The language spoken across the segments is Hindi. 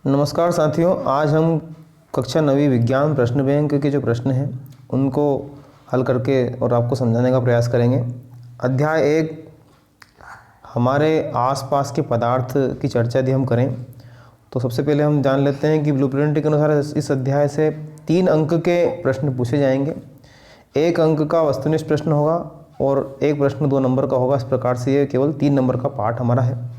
नमस्कार साथियों, आज हम कक्षा 9वीं विज्ञान प्रश्न बैंक के जो प्रश्न हैं उनको हल करके और आपको समझाने का प्रयास करेंगे। अध्याय 1 हमारे आसपास के पदार्थ की चर्चा यदि हम करें तो सबसे पहले हम जान लेते हैं कि ब्लूप्रिंट के अनुसार इस अध्याय से 3 अंक के प्रश्न पूछे जाएंगे। 1 अंक का वस्तुनिष्ठ प्रश्न होगा और 1 प्रश्न 2 नंबर का होगा। इस प्रकार से ये केवल 3 नंबर का पार्ट हमारा है।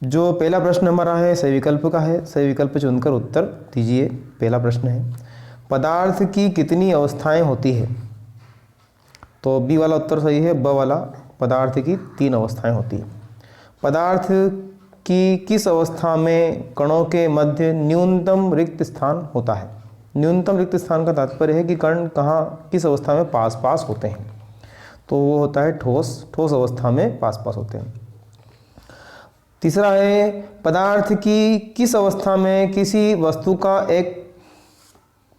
जो पहला प्रश्न हमारा है सही विकल्प का है। सही विकल्प चुनकर उत्तर दीजिए। पहला प्रश्न है, पदार्थ की कितनी अवस्थाएं होती है? तो बी वाला उत्तर सही है। ब वाला, पदार्थ की 3 अवस्थाएं होती है। पदार्थ की किस अवस्था में कणों के मध्य न्यूनतम रिक्त स्थान होता है? न्यूनतम रिक्त स्थान का तात्पर्य है कि कण कहाँ किस अवस्था में पास पास होते हैं। तो वो होता है ठोस अवस्था में पास पास होते हैं। तीसरा है, पदार्थ की किस अवस्था में किसी वस्तु का एक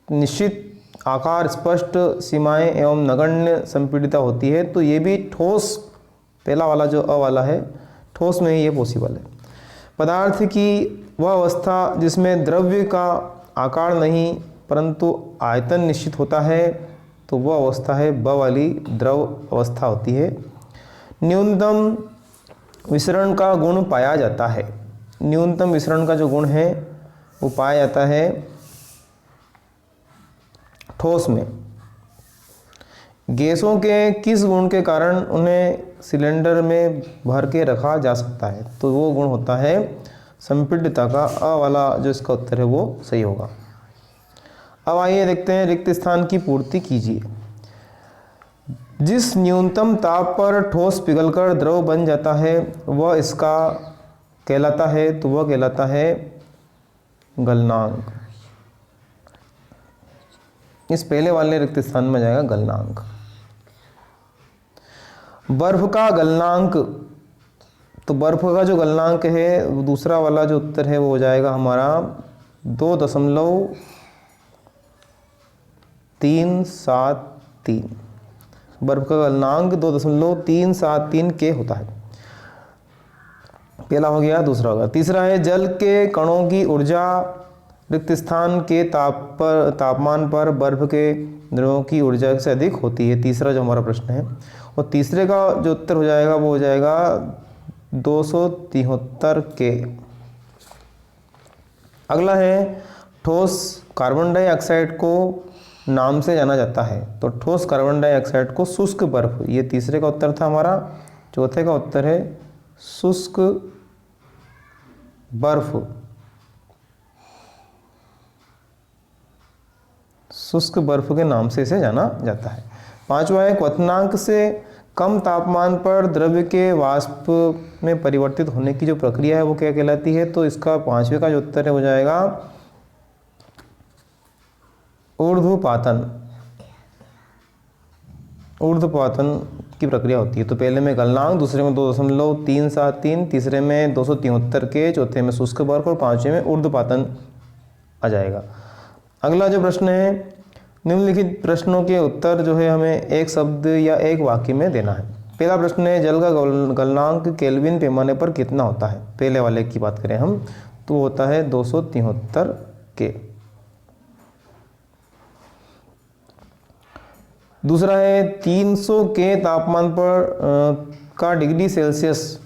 निश्चित आकार, स्पष्ट सीमाएं एवं नगण्य संपीड़ितता होती है? तो ये भी ठोस, पहला वाला जो अ वाला है, ठोस में ही ये पॉसिबल है। पदार्थ की वह अवस्था जिसमें द्रव्य का आकार नहीं परंतु आयतन निश्चित होता है, तो वह अवस्था है ब वाली, द्रव अवस्था होती है। न्यूनतम विसरण का गुण पाया जाता है। न्यूनतम विसरण का जो गुण है वो पाया जाता है ठोस में। गैसों के किस गुण के कारण उन्हें सिलेंडर में भर के रखा जा सकता है? तो वो गुण होता है संपीड़ितता का। अ वाला जो इसका उत्तर है वो सही होगा। अब आइए देखते हैं, रिक्त स्थान की पूर्ति कीजिए। जिस न्यूनतम ताप पर ठोस पिघलकर द्रव बन जाता है वह इसका कहलाता है, तो वह कहलाता है गलनांक। इस पहले वाले रिक्त स्थान में जाएगा गलनांक। बर्फ का गलनांक, तो बर्फ का जो गलनांक है दूसरा वाला जो उत्तर है वो हो जाएगा हमारा 2.373। बर्फ का गलनांक 2.373 के होता है। पहला हो गया, दूसरा होगा। तीसरा है, जल के कणों की ऊर्जा रिक्त स्थान के तापमान पर बर्फ के द्रवों की ऊर्जा से अधिक होती है। तीसरा जो हमारा प्रश्न है, और तीसरे का जो उत्तर हो जाएगा वो हो जाएगा 273 के। अगला है, ठोस कार्बन डाइऑक्साइड को नाम से जाना जाता है। तो ठोस कार्बन डाइऑक्साइड को शुष्क बर्फ, ये तीसरे का उत्तर था हमारा। चौथे का उत्तर है शुष्क बर्फ। शुष्क बर्फ के नाम से इसे जाना जाता है। पांचवा है, क्वथनांक से कम तापमान पर द्रव्य के वाष्प में परिवर्तित होने की जो प्रक्रिया है वो क्या कहलाती है? तो इसका 5वें का जो उत्तर है हो जाएगा ऊर्ध्वपातन। ऊर्ध्वपातन की प्रक्रिया होती है। तो पहले में गलनांक, दूसरे में 2.373, तीसरे में 273 के, चौथे में शुष्क बर्फ और 5वें में ऊर्ध्वपातन आ जाएगा। अगला जो प्रश्न है, निम्नलिखित प्रश्नों के उत्तर जो है हमें एक शब्द या एक वाक्य में देना है। पहला प्रश्न है, जल का गलनांक केल्विन पैमाने पर कितना होता है? पहले वाले की बात करें हम तो होता है 273 के। दूसरा है, 300 के तापमान पर का डिग्री सेल्सियस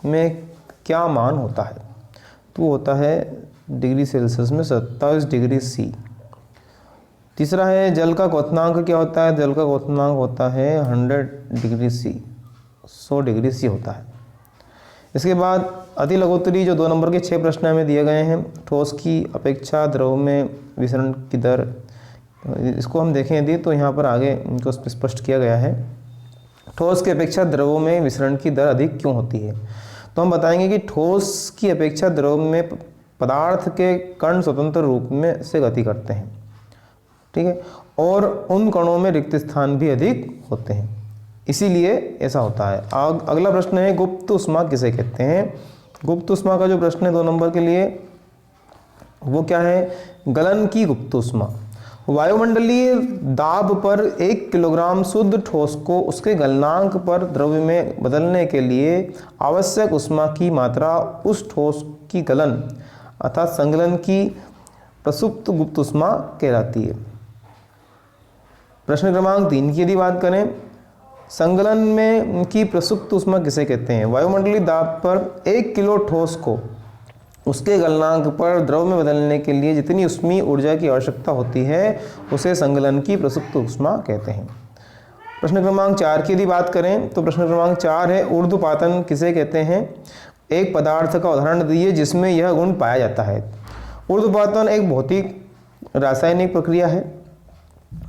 में क्या मान होता है? तो होता है डिग्री सेल्सियस में 27 डिग्री सी। तीसरा है, जल का क्वथनांक क्या होता है? जल का क्वथनांक होता है 100 डिग्री सी, 100 डिग्री सी होता है। इसके बाद अति लघुत्तरी जो 2 नंबर के 6 प्रश्न हमें दिए गए हैं। ठोस की अपेक्षा द्रव में विसरण की दर, इसको हम देखें यदि तो यहाँ पर आगे इनको स्पष्ट किया गया है। ठोस की अपेक्षा द्रवों में विसरण की दर अधिक क्यों होती है? तो हम बताएंगे कि ठोस की अपेक्षा द्रव में पदार्थ के कण स्वतंत्र रूप में से गति करते हैं, ठीक है, और उन कणों में रिक्त स्थान भी अधिक होते हैं, इसीलिए ऐसा होता है। अगला प्रश्न है, गुप्त ऊष्मा किसे कहते हैं? गुप्त ऊष्मा का जो प्रश्न है 2 नंबर के लिए वो क्या है? गलन की गुप्त ऊष्मा। वायुमंडलीय दाब पर 1 किलोग्राम शुद्ध ठोस को उसके गलनांक पर द्रव्य में बदलने के लिए आवश्यक ऊष्मा की मात्रा उस ठोस की गलन अर्थात संगलन की प्रसुप्त गुप्त ऊष्मा कहलाती है। प्रश्न क्रमांक 3 की यदि बात करें, संगलन में की प्रसुप्त ऊष्मा किसे कहते हैं? वायुमंडलीय दाब पर 1 किलो ठोस को उसके गलनांक पर द्रव में बदलने के लिए जितनी ऊष्मीय ऊर्जा की आवश्यकता होती है उसे संगलन की प्रसुप्त ऊष्मा कहते हैं। प्रश्न क्रमांक 4 की यदि बात करें तो प्रश्न क्रमांक 4 है ऊर्ध्वपातन किसे कहते हैं? एक पदार्थ का उदाहरण दिए जिसमें यह गुण पाया जाता है। ऊर्ध्वपातन एक भौतिक रासायनिक प्रक्रिया है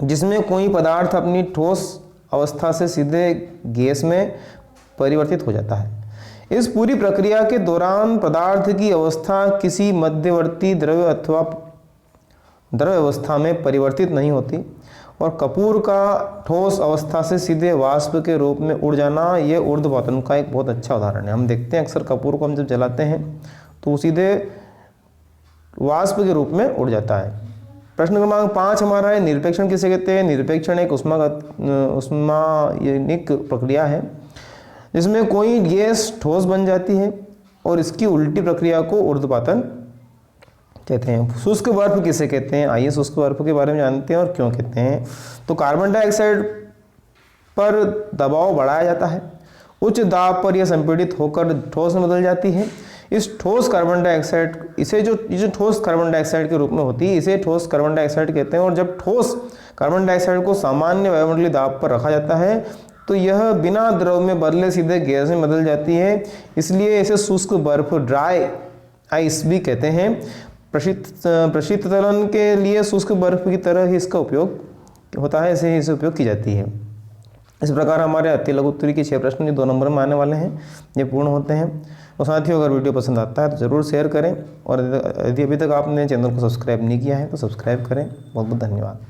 जिसमें कोई पदार्थ अपनी ठोस अवस्था से सीधे गैस में परिवर्तित हो जाता है। इस पूरी प्रक्रिया के दौरान पदार्थ की अवस्था किसी मध्यवर्ती द्रव्य अथवा द्रव अवस्था में परिवर्तित नहीं होती और कपूर का ठोस अवस्था से सीधे वाष्प के रूप में उड़ जाना यह ऊर्ध्वपातन का एक बहुत अच्छा उदाहरण है। हम देखते हैं अक्सर कपूर को हम जब जलाते हैं तो सीधे वाष्प के रूप में उड़ जाता है। प्रश्न क्रमांक 5 हमारा है निरपेक्षण किसे कहते हैं? निरपेक्षण एक ऊष्मायनिक प्रक्रिया है जिसमें कोई गैस ठोस बन जाती है और इसकी उल्टी प्रक्रिया को ऊर्ध्वपातन कहते हैं। शुष्क बर्फ किसे कहते हैं? आइए शुष्क बर्फ के बारे में जानते हैं और क्यों कहते हैं। तो कार्बन डाइऑक्साइड पर दबाव बढ़ाया जाता है, उच्च दाब पर यह संपीड़ित होकर ठोस में बदल जाती है। इस ठोस कार्बन डाइऑक्साइड जो ठोस कार्बन डाइऑक्साइड के रूप में होती है इसे ठोस कार्बन डाइऑक्साइड कहते हैं। और जब ठोस कार्बन डाइऑक्साइड को सामान्य वायुमंडलीय दाब पर रखा जाता है तो यह बिना द्रव में बदले सीधे गैस में बदल जाती है, इसलिए इसे शुष्क बर्फ ड्राई आइस भी कहते हैं। प्रशीतलन के लिए शुष्क बर्फ की तरह ही इसका उपयोग होता है, ऐसे ही इसे उपयोग की जाती है। इस प्रकार हमारे अति लघु उत्तरी के 6 प्रश्न जो 2 नंबर में आने वाले हैं ये पूर्ण होते हैं। और साथियों अगर वीडियो पसंद आता है तो ज़रूर शेयर करें और यदि अभी तक आपने चैनल को सब्सक्राइब नहीं किया है तो सब्सक्राइब करें। बहुत बहुत धन्यवाद।